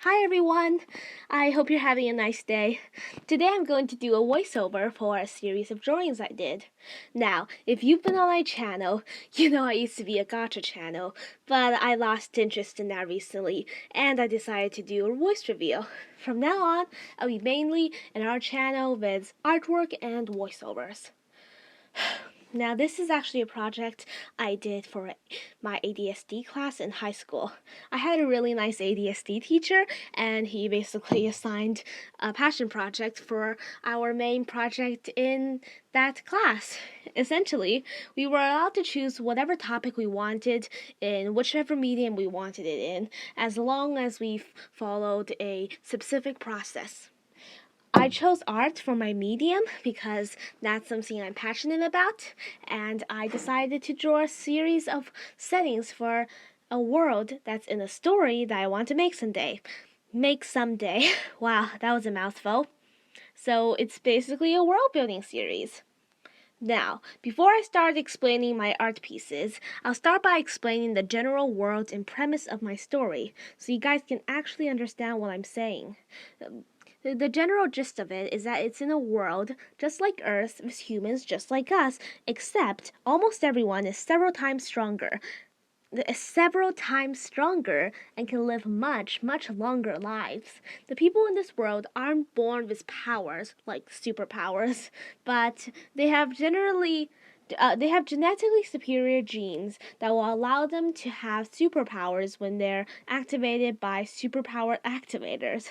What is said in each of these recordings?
Hi everyone! I hope you're having a nice day. Today I'm going to do a voiceover for a series of drawings I did. Now, if you've been on my channel, you know I used to be a gacha channel, but I lost interest in that recently, and I decided to do a voice reveal. From now on, I'll be mainly in our channel with artwork and voiceovers. Now, this is actually a project I did for my ADSD class in high school. I had a really nice ADSD teacher, and he basically assigned a passion project for our main project in that class. Essentially, we were allowed to choose whatever topic we wanted in whichever medium we wanted it in, as long as we followed a specific process. I chose art for my medium because that's something I'm passionate about, and I decided to draw a series of settings for a world that's in a story that I want to make someday. Wow, that was a mouthful. So it's basically a world building series. Now, before I start explaining my art pieces, I'll start by explaining the general world and premise of my story, so you guys can actually understand what I'm saying. The general gist of it is that it's in a world just like Earth with humans just like us, except almost everyone is several times stronger and can live much, much longer lives. The people in this world aren't born with powers, like superpowers, but they have genetically superior genes that will allow them to have superpowers when they're activated by superpower activators.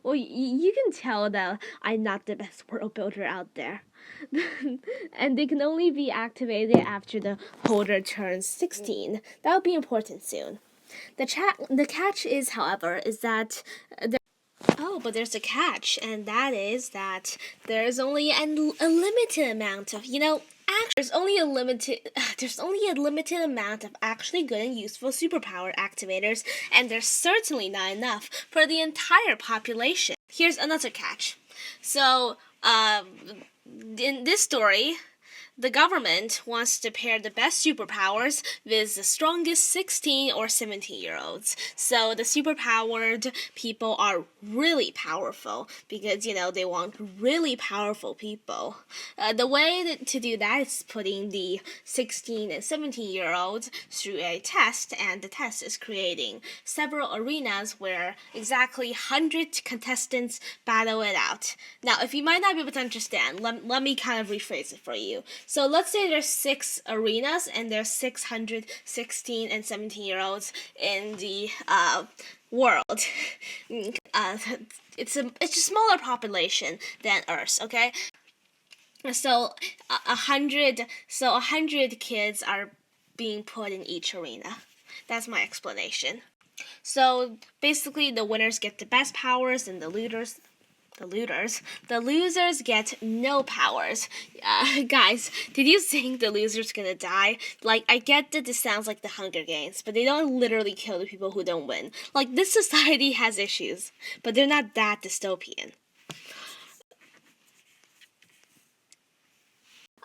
Well, you can tell that I'm not the best world builder out there. And they can only be activated after the holder turns 16. That'll be important soon. The catch is, however, is that but there's a catch, and that is that there's only a limited amount of, there's only a limited amount of actually good and useful superpower activators, and there's certainly not enough for the entire population. Here's another catch. So, in this story, the government wants to pair the best superpowers with the strongest 16 or 17-year-olds. So the superpowered people are really powerful because, they want really powerful people. The way to do that is putting the 16 and 17-year-olds through a test, and the test is creating several arenas where exactly 100 contestants battle it out. Now, if you might not be able to understand, let me kind of rephrase it for you. So let's say there's 6 arenas and there's 616 and 17-year-olds in the world. It's a smaller population than Earth, okay? So 100 kids are being put in each arena. That's my explanation. So basically, the winners get the best powers, and the losers get no powers. Guys, did you think the loser's gonna die? Like, I get that this sounds like the Hunger Games, but they don't literally kill the people who don't win. Like, this society has issues, but they're not that dystopian.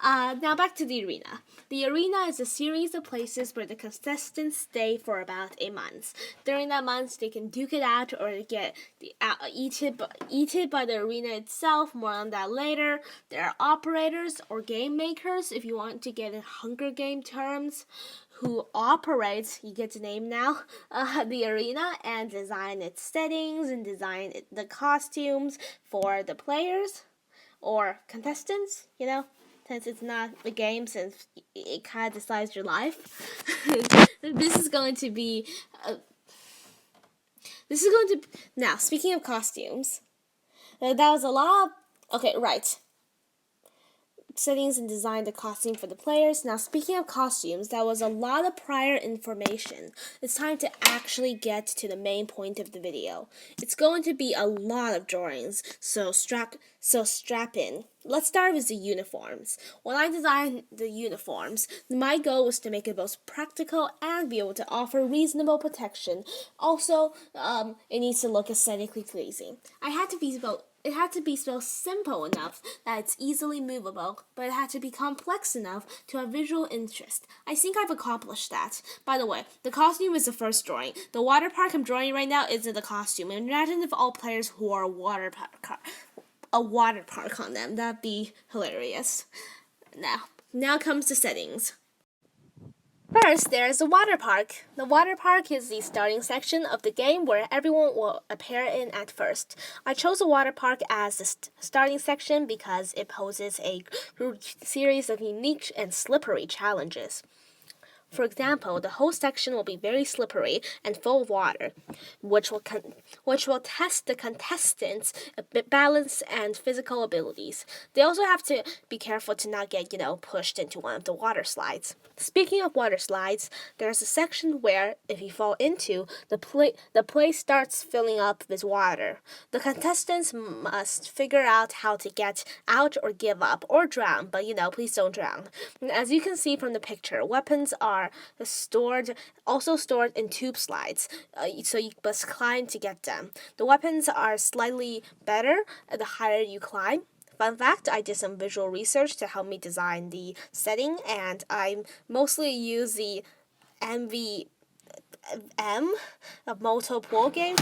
Now back to the arena. The arena is a series of places where the contestants stay for about a month. During that month, they can duke it out or get eaten by the arena itself. More on that later. There are operators or game makers, if you want to get in Hunger Game terms, who operates, you get the name now, the arena and design its settings and design the costumes for the players or contestants, since it's not a game, since it kind of decides your life. This is going to be now, speaking of costumes, that was a lot of, okay, right, settings and design the costume for the players. Now, speaking of costumes, that was a lot of prior information. It's time to actually get to the main point of the video. It's going to be a lot of drawings, so strap in. Let's start with the uniforms. When I designed the uniforms, my goal was to make it both practical and be able to offer reasonable protection. Also, it needs to look aesthetically pleasing. I had to be It had to be so simple enough that it's easily movable, but it had to be complex enough to have visual interest. I think I've accomplished that. By the way, the costume is the first drawing. The water park I'm drawing right now isn't the costume. Imagine if all players wore a water park on them. That'd be hilarious. Now comes the settings. First, there is the water park. The water park is the starting section of the game where everyone will appear in at first. I chose the water park as the starting section because it poses a series of unique and slippery challenges. For example, the whole section will be very slippery and full of water, which will test the contestants' balance and physical abilities. They also have to be careful to not get, pushed into one of the water slides. Speaking of water slides, there's a section where, if you fall into, the place starts filling up with water. The contestants must figure out how to get out or give up or drown, but please don't drown. As you can see from the picture, weapons are also stored in tube slides, so you must climb to get them. The weapons are slightly better the higher you climb. Fun fact, I did some visual research to help me design the setting, and I mostly use the MVM, a multiple game,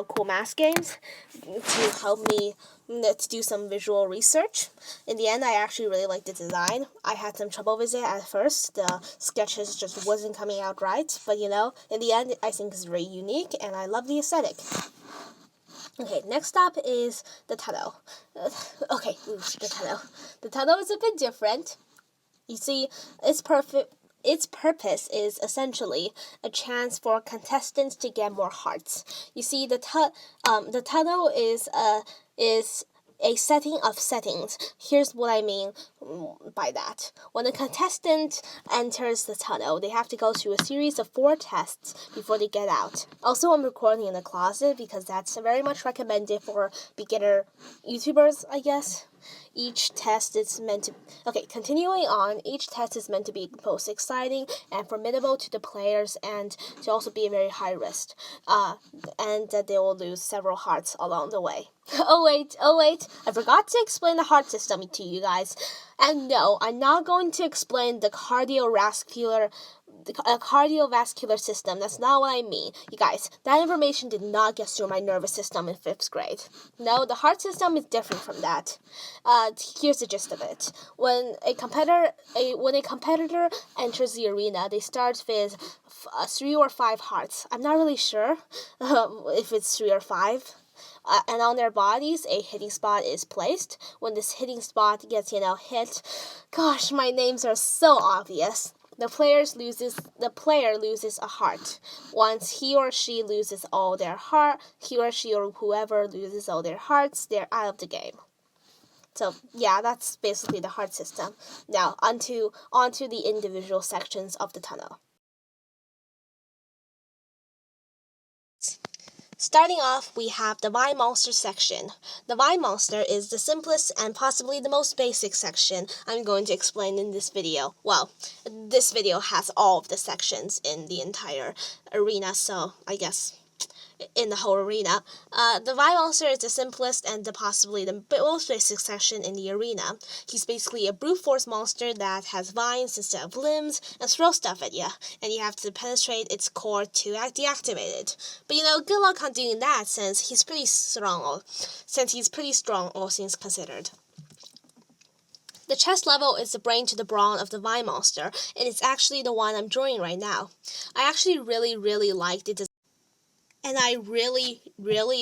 cool math games, to help me to do some visual research. In the end, I actually really liked the design. I had some trouble with it at first. The sketches just wasn't coming out right, but in the end, I think it's very unique, and I love the aesthetic. Okay, next up is the tunnel. The tunnel. The tunnel is a bit different. You see, its purpose is essentially a chance for contestants to get more hearts. You see, the tunnel is a setting of settings. Here's what I mean by that. When a contestant enters the tunnel, they have to go through a series of 4 tests before they get out. Also, I'm recording in the closet because that's very much recommended for beginner YouTubers, I guess. Each test is meant to... Okay, continuing on, each test is meant to be both exciting and formidable to the players and to also be very high risk. And that they will lose several hearts along the way. Oh wait, I forgot to explain the heart system to you guys. And no, I'm not going to explain the cardiovascular system. That's not what I mean. You guys, that information did not get through my nervous system in 5th grade. No, the heart system is different from that. Here's the gist of it. When a competitor enters the arena, they start with 3 or 5 hearts. I'm not really sure if it's 3 or 5. And on their bodies, a hitting spot is placed. When this hitting spot gets, hit, gosh, my names are so obvious. The player loses a heart. Once he or she loses all their heart, he or she or whoever loses all their hearts, they're out of the game. So yeah, that's basically the heart system. Now onto the individual sections of the tunnel. Starting off, we have the Vine Monster section. The Vine Monster is the simplest and possibly the most basic section I'm going to explain in this video. Well, this video has all of the sections in the entire arena, so I guess in the whole arena. The Vine Monster is the simplest and possibly the most basic section in the arena. He's basically a brute force monster that has vines instead of limbs and throws stuff at you, and you have to penetrate its core to deactivate it. But good luck on doing that since he's pretty strong, all things considered. The chest level is the brain to the brawn of the Vine Monster, and it's actually the one I'm drawing right now. I actually really liked it. And I really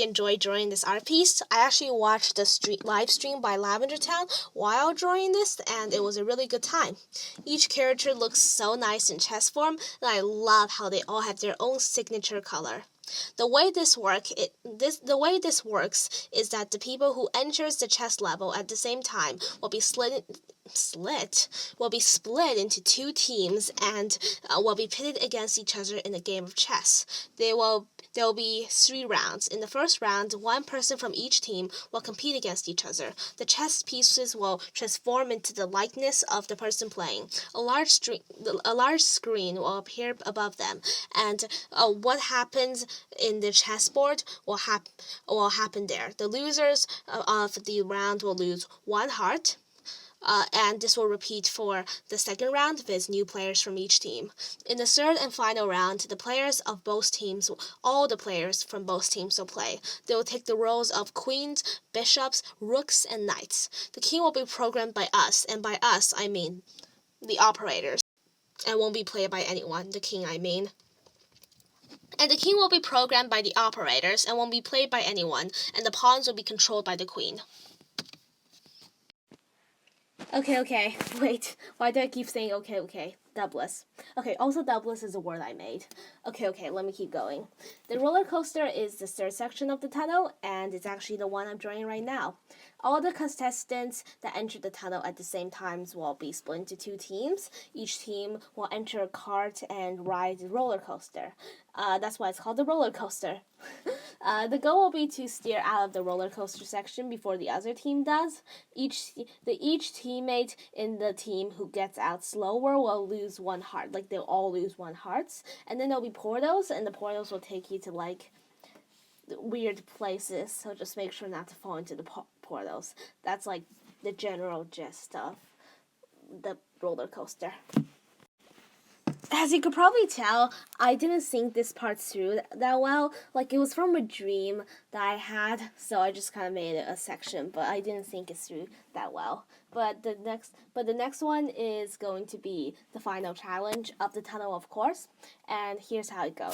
enjoyed drawing this art piece. I actually watched the live stream by Lavender Town while drawing this, and it was a really good time. Each character looks so nice in chess form, and I love how they all have their own signature color. The way this works is that the people who enters the chess level at the same time will be split into 2 teams and will be pitted against each other in a game of chess. They will there will be 3 rounds. In the first round, one person from each team will compete against each other. The chess pieces will transform into the likeness of the person playing. A large screen will appear above them, and what happens in the chessboard will happen there. The losers of the round will lose 1 heart. And this will repeat for the second round with new players from each team. In the third and final round, all the players from both teams will play. They will take the roles of queens, bishops, rooks, and knights. The king will be programmed by us, and by us I mean the operators, and won't be played by anyone. The king, I mean. And the king will be programmed by the operators and won't be played by anyone, and the pawns will be controlled by the queen. Okay, wait. Why do I keep saying okay? Doubless. Okay, also doubless is a word I made. Okay, let me keep going. The roller coaster is the third section of the tunnel, and it's actually the one I'm drawing right now. All the contestants that enter the tunnel at the same time will be split into 2 teams. Each team will enter a cart and ride the roller coaster. That's why it's called the roller coaster. The goal will be to steer out of the roller coaster section before the other team does. Each teammate in the team who gets out slower will lose 1 heart. Like, they'll all lose 1 heart. And then there'll be portals, and the portals will take you to, like, weird places. So just make sure not to fall into the portals. That's, like, the general gist of the roller coaster. As you could probably tell, I didn't think this part through that well. Like, it was from a dream that I had, so I just kind of made it a section, but I didn't think it through that well. But the next one is going to be the final challenge of the tunnel, of course, and here's how it goes.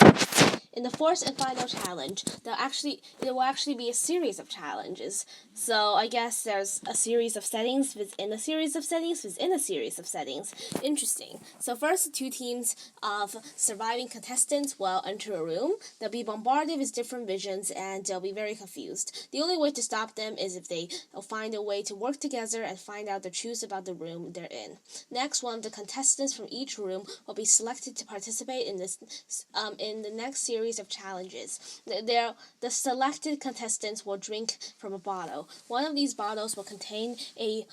In the fourth and final challenge, it will actually be a series of challenges. So I guess there's a series of settings within a series of settings within a series of settings. Interesting. So first, 2 teams of surviving contestants will enter a room. They'll be bombarded with different visions, and they'll be very confused. The only way to stop them is if they find a way to work together and find out the truth about the room they're in. Next, one of the contestants from each room will be selected to participate in the next series of challenges. The selected contestants will drink from a bottle. One of these bottles will contain a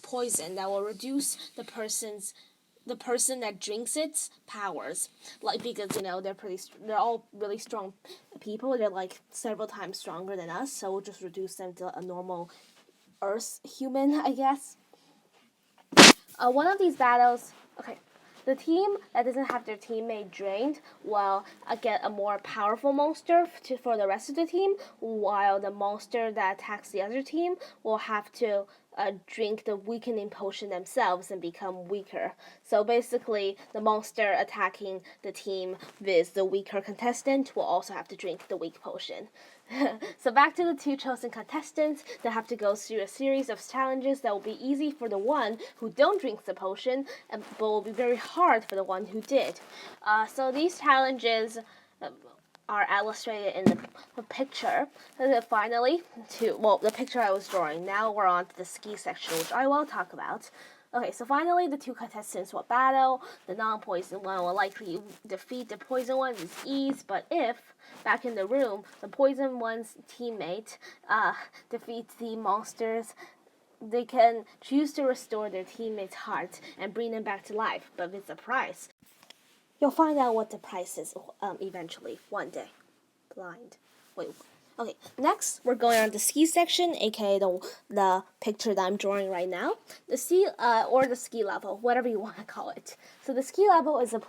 poison that will reduce the person that drinks its powers. Like, because they're all really strong people. They're like several times stronger than us, so we'll just reduce them to a normal Earth human, I guess. One of these battles. Okay. The team that doesn't have their teammate drained will get a more powerful monster for the rest of the team, while the monster that attacks the other team will have to drink the weakening potion themselves and become weaker. So basically, the monster attacking the team with the weaker contestant will also have to drink the weak potion. So back to the 2 chosen contestants. They have to go through a series of challenges that will be easy for the one who don't drink the potion, but will be very hard for the one who did. So these challenges are illustrated in the picture. Finally, the picture I was drawing. Now we're on to the ski section, which I will talk about. Okay, so finally the 2 contestants will battle. The non-poison one will likely defeat the poison one with ease, but if, back in the room, the poison one's teammate defeats the monsters, they can choose to restore their teammate's heart and bring them back to life, but with a price. You'll find out what the price is eventually, one day. Blind. Wait. Okay, next we're going on the ski section, aka the picture that I'm drawing right now. The ski level, whatever you want to call it. So the ski level is a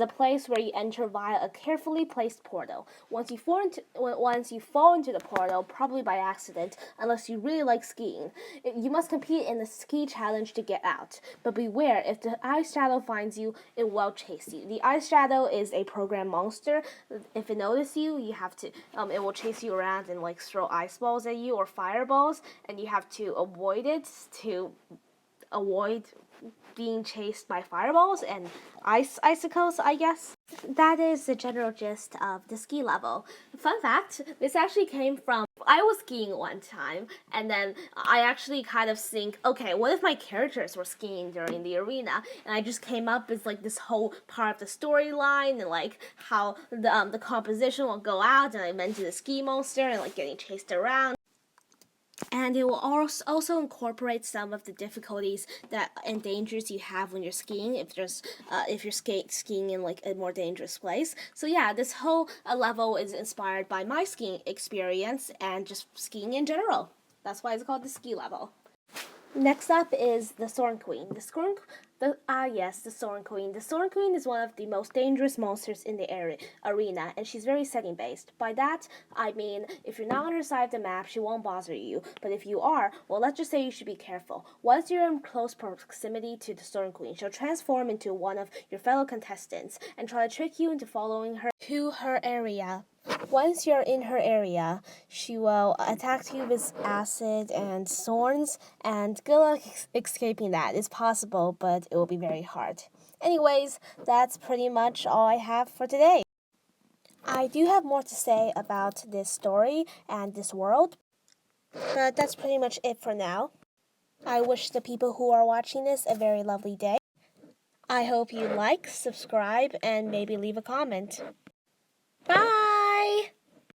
place where you enter via a carefully placed portal. Once you fall into the portal, probably by accident, unless you really like skiing, you must compete in the ski challenge to get out. But beware, if the ice shadow finds you, it will chase you. The ice shadow is a programmed monster. If it notices you, you have to it will chase you around and like throw ice balls at you or fireballs, and you have to avoid it to avoid being chased by fireballs and icicles, I guess. That is the general gist of the ski level. Fun fact, this actually came from, I was skiing one time, and then I actually kind of think, okay, what if my characters were skiing during the arena? And I just came up with like this whole part of the storyline and like how the composition will go out, and I mentioned the ski monster and like getting chased around. And it will also incorporate some of the difficulties and dangers you have when you're skiing if you're skiing in like a more dangerous place. So yeah, this whole level is inspired by my skiing experience and just skiing in general. That's why it's called the ski level. Next up is the Storm Queen. The Storm Queen. The Storm Queen is one of the most dangerous monsters in the arena, and she's very setting based. By that, I mean if you're not on her side of the map, she won't bother you. But if you are, well, let's just say you should be careful. Once you're in close proximity to the Storm Queen, she'll transform into one of your fellow contestants and try to trick you into following her to her area. Once you're in her area, she will attack you with acid and thorns, and good luck escaping that. It's possible, but it will be very hard. Anyways, that's pretty much all I have for today. I do have more to say about this story and this world, but that's pretty much it for now. I wish the people who are watching this a very lovely day. I hope you like, subscribe, and maybe leave a comment. Bye!